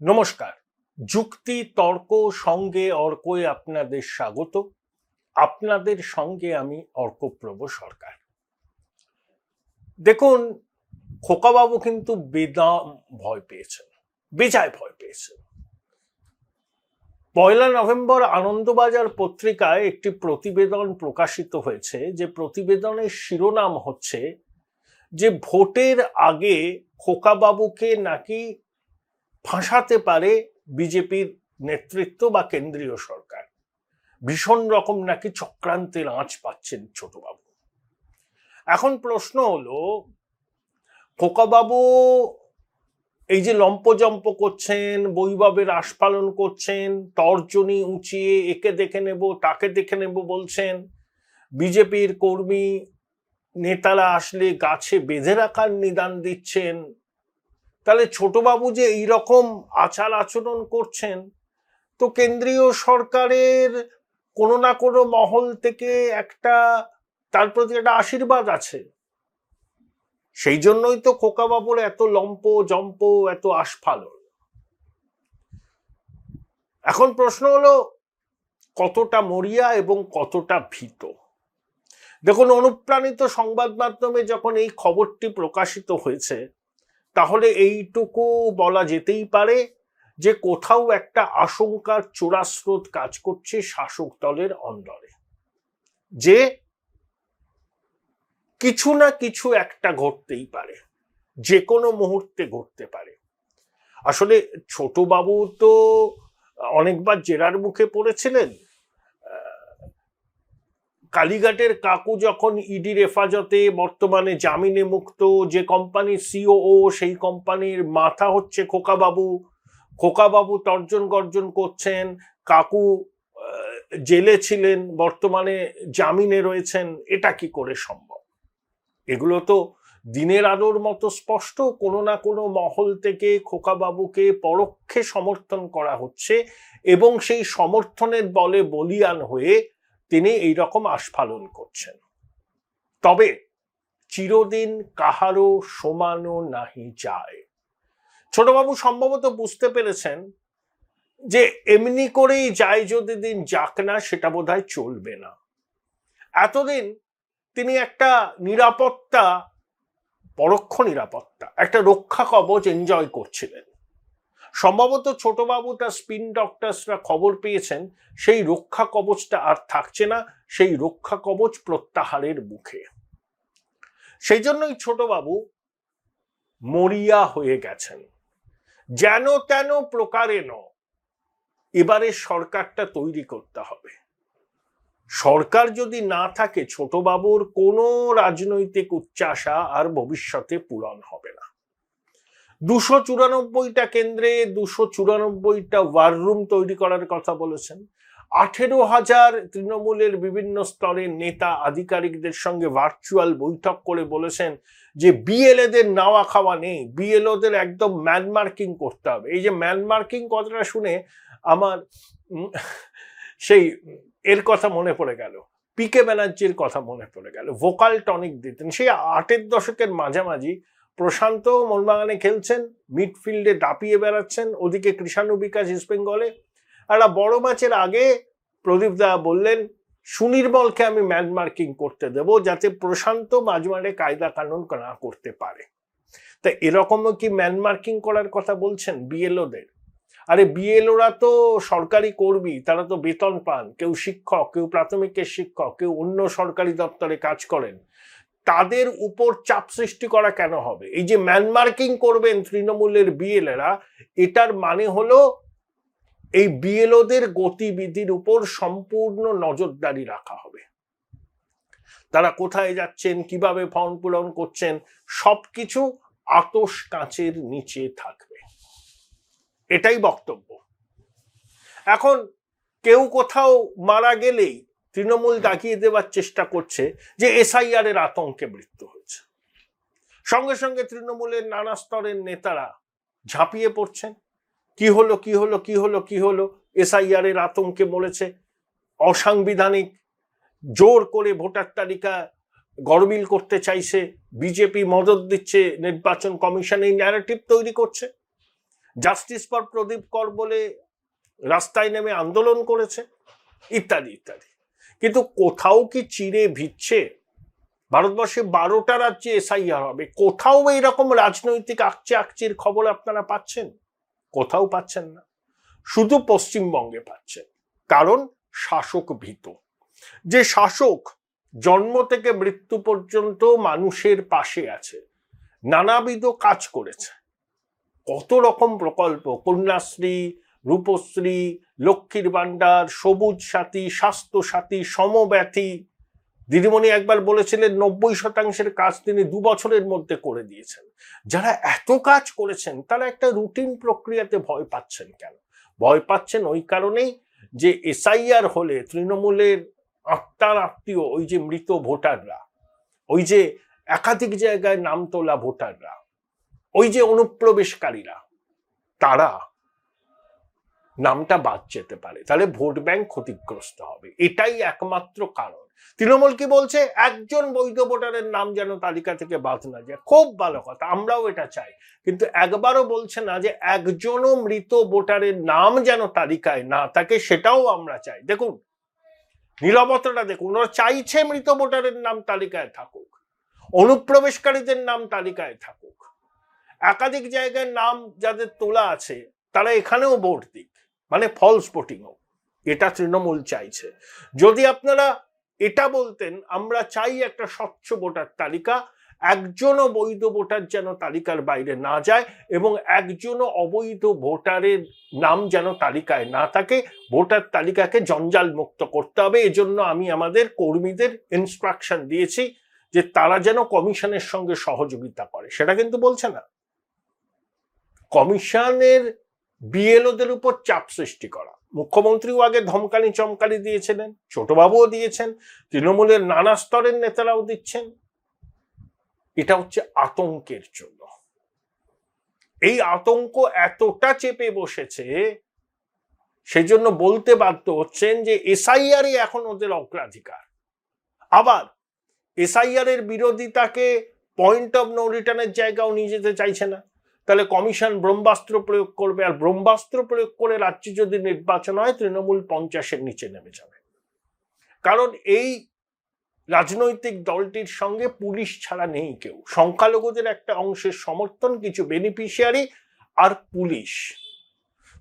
নমস্কার। যুক্তি তর্ক সঙ্গে অর্কয়ে আপনাদের স্বাগত। আপনাদের সঙ্গে আমি অর্কপ্রভ সরকার। দেখুন, খোকাবাবু কিন্তু ভয় পেয়েছেন, বেজায় ভয় পেয়েছেন। 1 নভেম্বর আনন্দবাজার পত্রিকায় একটি প্রতিবেদন প্রকাশিত হয়েছে, যে প্রতিবেদনের শিরোনাম হচ্ছে যে ভোটের আগে খোকাবাবুকে নাকি ফাঁসাতে পারে বিজেপির নেতৃত্ব বা কেন্দ্রীয় সরকার। ভীষণ রকম নাকি চক্রান্তের আঁচ পাচ্ছেন ছোটবাবু। এখন প্রশ্ন হলো, খোকাবাবু এই যে লম্পজম্প করছেন, বৈভবের আস্ফালন করছেন, তর্জনী উঁচিয়ে একে দেখে নেব তাকে দেখে নেব বলছেন, বিজেপির কর্মী নেতারা আসলে গাছে বেঁধে রাখার নিদান দিচ্ছেন, তাহলে ছোটবাবু যে এইরকম আচার আচরণ করছেন, তো কেন্দ্রীয় সরকারের কোনো না কোনো মহল থেকে একটা তার প্রতি একটা আশীর্বাদ আছে। সেই জন্যই তো খোকাবাবুর এত লম্প জম্প, এত আস্ফালন। এখন প্রশ্ন হলো, কতটা মরিয়া এবং কতটা ভীত। দেখুন, অনুপ্রাণিত সংবাদ মাধ্যমে যখন এই খবরটি প্রকাশিত হয়েছে, তাহলে এইটুকু বলা যেতেই পারে যে কোথাও একটা আশঙ্কার চূড়াস্রোত কাজ করছে শাসক দলের অন্দরে, যে কিছু না কিছু একটা ঘটতেই পারে, যে কোনো মুহূর্তে ঘটতে পারে। আসলে ছোটবাবু তো অনেকবার জেরার মুখে পড়েছিলেন। কালীঘাটের কাকু যখন ইডির হেফাজতে, বর্তমানে জামিনে মুক্ত, যে কোম্পানির সিওও, সেই কোম্পানির মাথা হচ্ছে খোকাবাবু। খোকাবাবু তর্জন গর্জন করছেন, কাকু জেলে ছিলেন, বর্তমানে জামিনে রয়েছেন। এটা কি করে সম্ভব? এগুলো তো দিনের আলোর মতো স্পষ্ট। কোনো না কোনো মহল থেকে খোকাবাবুকে পরোক্ষে সমর্থন করা হচ্ছে, এবং সেই সমর্থনের বলে বলিয়ান হয়ে তিনি এইরকম আস্ফালন করছেন। তবে চিরদিন কাহারও সমানো নাহি যায়। ছোটবাবু সম্ভবত বুঝতে পেরেছেন যে এমনি করেই যায় যদি দিন যাক না, সেটা বোধহয় চলবে না। এতদিন তিনি একটা নিরাপত্তা, পরোক্ষ নিরাপত্তা, একটা রক্ষা কবচ এনজয় করছিলেন। সম্ভবত ছোটবাবু তার স্পিন ডক্টরসরা খবর পেয়েছেন সেই রক্ষা কবচটা আর থাকছে না, সেই রক্ষা কবচ প্রত্যাহারের মুখে। সেই জন্যই ছোটবাবু মরিয়া হয়ে গেছেন। যেন তেন প্রকারেণ এবারে সরকারটা তৈরি করতে হবে। সরকার যদি না থাকে, ছোটবাবুর কোনো রাজনৈতিক উচ্চাশা আর ভবিষ্যতে পূরণ হবে না। 294টা কেন্দ্রে 294টা ওয়ার রুম তৈরি করার কথা বলেছেন। 18,000 তৃণমূলের বিভিন্ন স্তরের নেতা আধিকারিকদের সঙ্গে ভার্চুয়াল বৈঠক করে বলেছেন যে বিএলএদের নাওয়া খাওয়া নেই, বিএলওদের একদম ম্যানমার্কিং করতে হবে। এই যে ম্যানমার্কিং কথাটা শুনে আমার সেই এর কথা মনে পড়ে গেল, পিকে ব্যানার্জির কথা মনে পড়ে গেল। ভোকাল টনিক দিতেন সেই 8-এর দশকের মাঝামাঝি। প্রশান্ত মোহনবাগানে খেলছেন, মিডফিল্ডে দাপিয়ে বেড়াচ্ছেন, ওদিকে কৃষাণু বিকাশ ইস্ট বেঙ্গলে। একটা বড় ম্যাচের আগে প্রদীপ দা বললেন, সুনির্মলকে আমি ম্যান মার্কিং করতে দেব, যাতে প্রশান্ত মাঝমাঠে কায়দা কানুন না করতে পারে। তা এরকমও কি ম্যান মার্কিং করার কথা বলছেন বিএলওদের? আরে বিএলওরা তো সরকারি কর্মী, তারা তো বেতন পান। কেউ শিক্ষক, কেউ প্রাথমিকের শিক্ষক, কেউ অন্য সরকারি দপ্তরে কাজ করেন। তাদের উপর চাপ সৃষ্টি করা কেন হবে? এই যে ম্যানমার্কিং করবেন তৃণমূলের বিএলএরা, এটার মানে হলো এই বিএলওদের গতিবিধির উপর সম্পূর্ণ নজরদারি রাখা হবে। তারা কোথায় যাচ্ছেন, কিভাবে ফর্ম পূরণ করছেন, সবকিছু আতশ কাঁচের নিচে থাকবে। এটাই বক্তব্য। এখন কেউ কোথাও মারা গেলেই তৃণমূল দাগিয়ে দেওয়ার চেষ্টা করছে যে এসআইআর এর আতঙ্কে মৃত্যু হয়েছে। সঙ্গে সঙ্গে তৃণমূলের নানা স্তরের নেতারা ঝাঁপিয়ে পড়ছেন, কি হলো কি হলো কি হলো কি হলো, এসআইআর এর আতঙ্কে মরেছে, অসাংবিধানিক, জোর করে ভোটার তালিকা গরমিল করতে চাইছে, বিজেপি মদত দিচ্ছে নির্বাচন কমিশন, এই ন্যারেটিভ তৈরি করছে। জাস্টিস ফর প্রদীপ কর বলে রাস্তায় নেমে আন্দোলন করেছে, ইত্যাদি ইত্যাদি। কিন্তু কোথাও কি চিড়ে ভিজছে? ভারতবর্ষে 12টা রাজ্যে এসআইআর হবে, কোথাও এইরকম রাজনৈতিক আকচির খবর আপনারা পাচ্ছেন? কোথাও পাচ্ছেন না, শুধু পশ্চিমবঙ্গে পাচ্ছেন। কারণ শাসক ভীত। যে শাসক জন্ম থেকে মৃত্যু পর্যন্ত মানুষের পাশে আছে, নানাবিধ কাজ করেছে, কত রকম প্রকল্প, কন্যাশ্রী, রূপশ্রী, লক্ষ্মীর ভান্ডার, সবুজ সাথী, স্বাস্থ্য সাথী, সমব্যথী। দিদিমণি একবার বলেছিলেন 90% কাজ তিনি 2 বছরের মধ্যে করে দিয়েছেন। যারা এত কাজ করেছেন তারা একটা রুটিন প্রক্রিয়াতে ভয় পাচ্ছেন কেন? ভয় পাচ্ছেন ওই কারণেই যে এসআইআর হলে তৃণমূলের আত্মার আত্মীয়, ওই যে মৃত ভোটাররা, ওই যে একাধিক জায়গায় নাম তোলা ভোটাররা, ওই যে অনুপ্রবেশকারীরা, তারা নামটা বাদ যেতে পারে, তাহলে ভোট ব্যাংক ক্ষতিগ্রস্ত হবে। এটাই একমাত্র কারণ। তৃণমূল কি বলছে? একজন বৈধ ভোটারের নাম যেন তালিকা থেকে বাদ না যায়। খুব ভালো কথা, আমরাও এটা চাই, কিন্তু একবারও বলছে না যে একজনও মৃত ভোটারের নাম যেন তালিকায় না থাকে, সেটাও আমরা চাই। দেখুন নীরবতাটা দেখুন, ওরা চাইছে মৃত ভোটারের নাম তালিকায় থাকুক, অনুপ্রবেশকারীদের নাম তালিকায় থাকুক, একাধিক জায়গায় নাম যাদের তোলা আছে তারা এখানেও ভোট দিক, মানে ফলস ভোটিং হোক, এটা তৃণমূল চাইছে। যদি আপনারা এটা বলতেন আমরা চাই একটা স্বচ্ছ ভোটার তালিকা, একজনও বৈধ ভোটার যেন তালিকার বাইরে না যায় এবং একজনও অবৈধ ভোটারের নাম যেন তালিকায় না থাকে, ভোটার তালিকাকে জঞ্জাল মুক্ত করতে হবে। এজন্য আমি আমাদের কর্মীদের ইনস্ট্রাকশন দিয়েছি যে তারা যেন কমিশনের সঙ্গে সহযোগিতা করে। সেটা কিন্তু বলছে না, কমিশনের বিএলওদের উপর চাপ সৃষ্টি করা। মুখ্যমন্ত্রীও আগে ধমকানি চমকানি দিয়েছিলেন, ছোটবাবুও দিয়েছেন, তৃণমূলের নানা স্তরের নেতারাও দিচ্ছেন। এটা হচ্ছে আতঙ্কের জন্য। এই আতঙ্ক এতটা চেপে বসেছে, সেজন্য বলতে বাধ্য হচ্ছেন যে এসআইআর এখন ওদের অগ্রাধিকার। আবার এসআইআর এর বিরোধিতাকে পয়েন্ট অফ নো রিটার্নের জায়গাও নিয়ে যেতে চাইছে না। তাহলে কমিশন ব্রহ্মাস্ত্র প্রয়োগ করবে, আর ব্রহ্মাস্ত্র প্রয়োগ করে রাজ্যে যদি নির্বাচন হয় তৃণমূল 50-এর নিচে নেমে যাবে। কারণ এই রাজনৈতিক দলটির সঙ্গে পুলিশ ছাড়া নেই কেউ। সংখ্যালঘুদের একটা অংশের সমর্থন, কিছু বেনিফিশিয়ারি আর পুলিশ।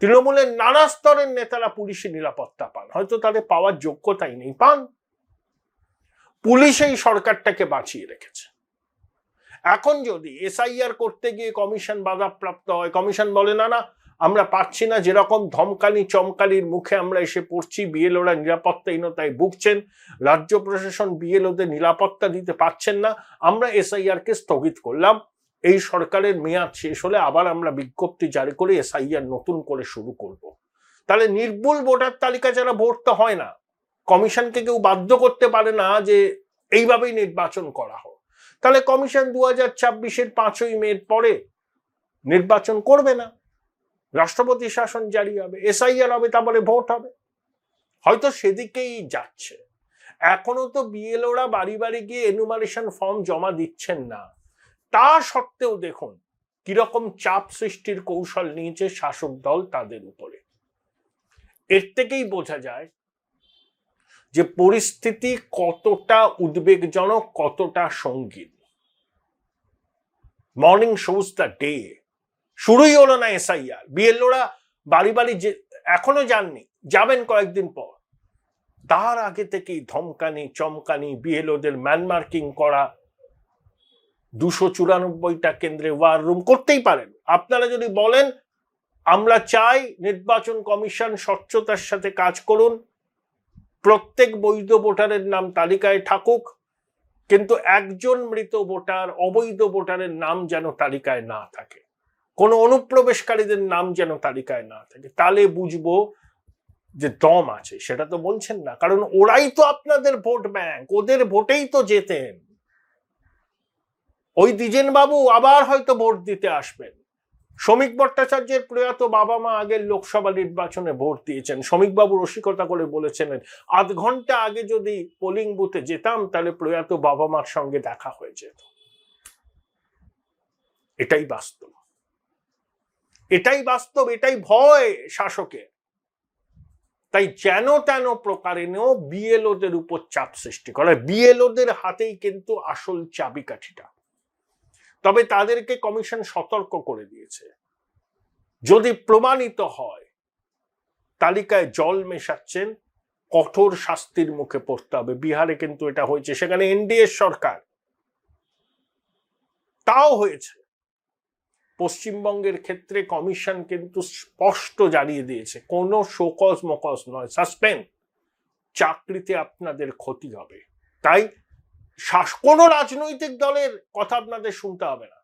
তৃণমূলের নানা স্তরের নেতারা পুলিশের নিরাপত্তা পান, হয়তো তাদের পাওয়ার যোগ্যতাই নেই, পান। পুলিশ এই সরকারটাকে বাঁচিয়ে রেখেছে। এখন যদি এসআইআর করতে গিয়ে কমিশন বাধাপ্রাপ্ত হয়, কমিশন বলে না না আমরা পাচ্ছি না, যেরকম ধমকানি চমকানির মুখে আমরা এসে পড়ছি, বিএলওরা নিরাপত্তাহীনতায় ভুগছেন, রাজ্য প্রশাসন বিএলওদের নিরাপত্তা দিতে পারছেন না, আমরা এসআইআর কে স্থগিত করলাম, এই সরকারের মেয়াদ শেষ হলে আবার আমরা বিজ্ঞপ্তি জারি করে এসআইআর নতুন করে শুরু করব। তাহলে নির্ভুল ভোটার তালিকা যারা ভোট তো হয় না, কমিশনকে কেউ বাধ্য করতে পারে না যে এইভাবেই নির্বাচন করা হোক। তাহলে কমিশন 2026-এর 5ই মের পরে নির্বাচন করবে না, রাষ্ট্রপতি শাসন জারি হবে, এসআইআর হবে, তারপরে ভোট হবে, হয়তো সেদিকেই যাচ্ছে। এখনো তো বিএলওরা বাড়ি বাড়ি গিয়ে এনুমারেশন ফর্ম জমা দিচ্ছেন না, তা সত্ত্বেও দেখুন কিরকম চাপ সৃষ্টির কৌশল নিয়েছে শাসক দল তাদের উপরে। এর থেকেই বোঝা যায় যে পরিস্থিতি কতটা উদ্বেগজনক, কতটা সঙ্গীন। Morning shows the day. শুরুই হলো না এসআইআর, বিএলওরা বাড়ি বাড়ি এখনো যাননি, যাবেন কয়েকদিন পর। তার আগে থেকেই ধমকানি চমকানি, বিএলওদের ম্যানমার্কিং করা, 294টা কেন্দ্রে ওয়ার রুম করতেই পারেন। আপনারা যদি বলেন আমরা চাই নির্বাচন কমিশন স্বচ্ছতার সাথে কাজ করুন, প্রত্যেক বৈধ ভোটারের নাম তালিকায় থাকুক, কিন্তু একজন মৃত ভোটার, অবৈধ ভোটারের নাম যেন তালিকায় না থাকে, কোন অনুপ্রবেশকারীদের নাম যেন তালিকায় না থাকে, তাহলে বুঝবো যে দম আছে। সেটা তো বলছেন না, কারণ ওরাই তো আপনাদের ভোট ব্যাংক, ওদের ভোটেই তো জেতেন। ওই দ্বিজেন বাবু আবার হয়তো ভোট দিতে আসবেন। শ্রমিক ভট্টাচার্যের প্রয়াত বাবা মা আগের লোকসভা নির্বাচনে ভোট দিয়েছেন। শ্রমিক বাবু রসিকতা করে বলেছিলেন আধ ঘন্টা আগে যদি পোলিং বুথে যেতাম তাহলে প্রয়াত বাবা মার সঙ্গে দেখা হয়ে যেত। এটাই বাস্তব। এটাই বাস্তব, এটাই ভয় শাসকের। তাই যেন তেন প্রকারেও বিএলওদের উপর চাপ সৃষ্টি করা, বিএলওদের হাতেই কিন্তু আসল চাবিকাঠিটা। তবে তাদেরকে কমিশন সতর্ক করে দিয়েছে, যদি প্রমাণিত হয় তালিকায় জল মেশাচ্ছেন, কঠোর শাস্তির মুখে পড়তে হবে। বিহারে কিন্তু এটা হয়েছে, সেখানে এনডিএ সরকার, তাও হয়েছে। পশ্চিমবঙ্গের ক্ষেত্রে কমিশন কিন্তু স্পষ্ট জানিয়ে দিয়েছে, কোনো শোকজ মকজ নয়, সাসপেন্ড, চাকরিতে আপনাদের ক্ষতি হবে। তাই কোন রাজনৈতিক দলের কথা আপনাদের শুনতে হবে না,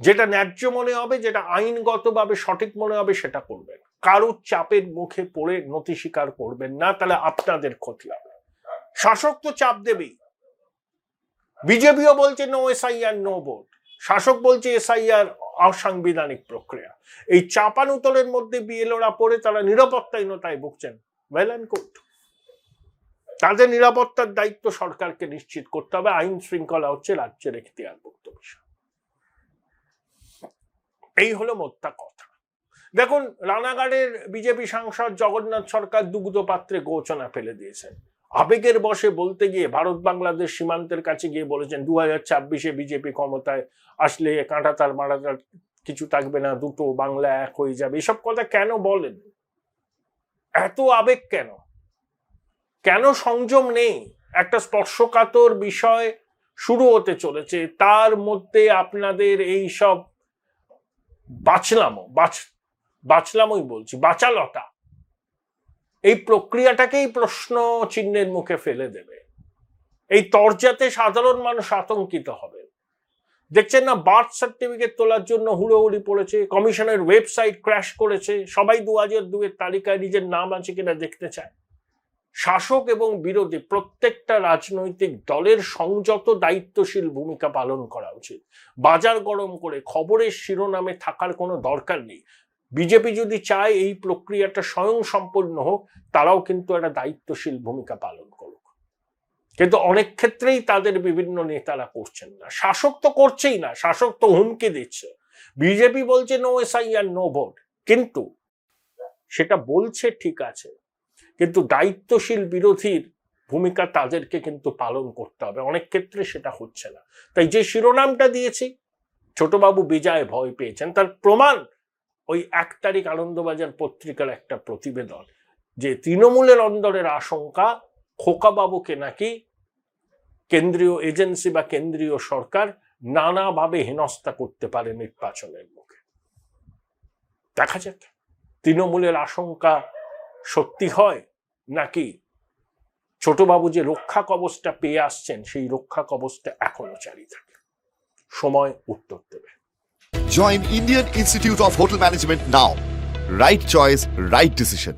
যেটা ন্যায্য মনে হবে, যেটা আইনগতভাবে সঠিক মনে হবে সেটা করবেন। কারোর চাপের মুখে পড়ে নথি স্বীকার করবেন না, তাহলে আপনাদের ক্ষতি হবে। শাসক তো চাপ দেবেই, বিজেপিও বলছে নো এসআইআর নো ভোট, শাসক বলছে এসআইআর অসাংবিধানিক প্রক্রিয়া। এই চাপানুতলের মধ্যে বিএলওরা পড়ে তারা নিরাপত্তাহীনতায় ভুগছেন। ওয়েল অ্যান্ড গুড, তাদের নিরাপত্তার দায়িত্ব সরকারকে নিশ্চিত করতে হবে। আইন শৃঙ্খলা হচ্ছে রাজ্যের এখতিয়ারভুক্ত বিষয়। এই হলো মোদ্দা কথা। দেখুন, রানাঘাটের বিজেপি সাংসদ জগন্নাথ সরকার দুগ্ধ পাত্রে গোচনা ফেলে দিয়েছেন। আবেগের বশে বলতে গিয়ে ভারত বাংলাদেশ সীমান্তের কাছে গিয়ে বলেছেন 2026-এ বিজেপি ক্ষমতায় আসলে কাঁটাতার মারাতার কিছু থাকবে না, দুটো বাংলা এক হয়ে যাবে। এসব কথা কেন বলেন? এত আবেগ কেন? কেন সংযম নেই? একটা স্পর্শকাতর বিষয় শুরু হতে চলেছে, তার মধ্যে আপনাদের এই সব বাঁচলামই বলছি, বাচালতা, এই প্রক্রিয়াটাকেই প্রশ্ন চিহ্নের মুখে ফেলে দেবে। এই তরজাতে সাধারণ মানুষ আতঙ্কিত হবে। দেখছেন না, বার্থ সার্টিফিকেট তোলার জন্য হুড়োহুড়ি পড়েছে, কমিশনের ওয়েবসাইট ক্র্যাশ করেছে, সবাই 2002-এর তালিকায় নিজের নাম আছে কিনা দেখতে চায়। শাসক এবং বিরোধী প্রত্যেকটা রাজনৈতিক দলের সংযত দায়িত্বশীল ভূমিকা পালন করা উচিত। বাজার গরম করে খবরের শিরোনামে থাকার কোনো দরকার নেই। বিজেপি যদি চায় এই প্রক্রিয়াটা স্বয়ং সম্পূর্ণ হোক, তারাও কিন্তু একটা দায়িত্বশীল ভূমিকা পালন করুক। কিন্তু অনেক ক্ষেত্রেই তাদের বিভিন্ন নেতারা করছেন না। শাসক তো করছেই না, শাসক তো হুমকি দিচ্ছে। বিজেপি বলছে নো এসআইআর নো ভোট, কিন্তু সেটা বলছে ঠিক আছে, কিন্তু দায়িত্বশীল বিরোধীর ভূমিকা তাদেরকে কিন্তু পালন করতে হবে। অনেক ক্ষেত্রে সেটা হচ্ছে না। তাই যে শিরোনামটা দিয়েছি, ছোটবাবু বিজয় ভয় পেয়েছেন, তার প্রমাণ ওই 1 তারিখ আনন্দবাজার পত্রিকার একটা প্রতিবেদন, যে তৃণমূলের অন্দরের আশঙ্কা খোকাবাবুকে নাকি কেন্দ্রীয় এজেন্সি বা কেন্দ্রীয় সরকার নানাভাবে হেনস্থা করতে পারে নির্বাচনের মুখে। দেখা যাক তৃণমূলের আশঙ্কা সত্যি হয় নাকি ছোটবাবু যে রক্ষা কবচটা পেয়ে আসছেন সেই রক্ষা কবচটা এখনো জারি থাকে। সময় উত্তর দেবে। Join Indian Institute of Hotel Management now. Right choice, right decision.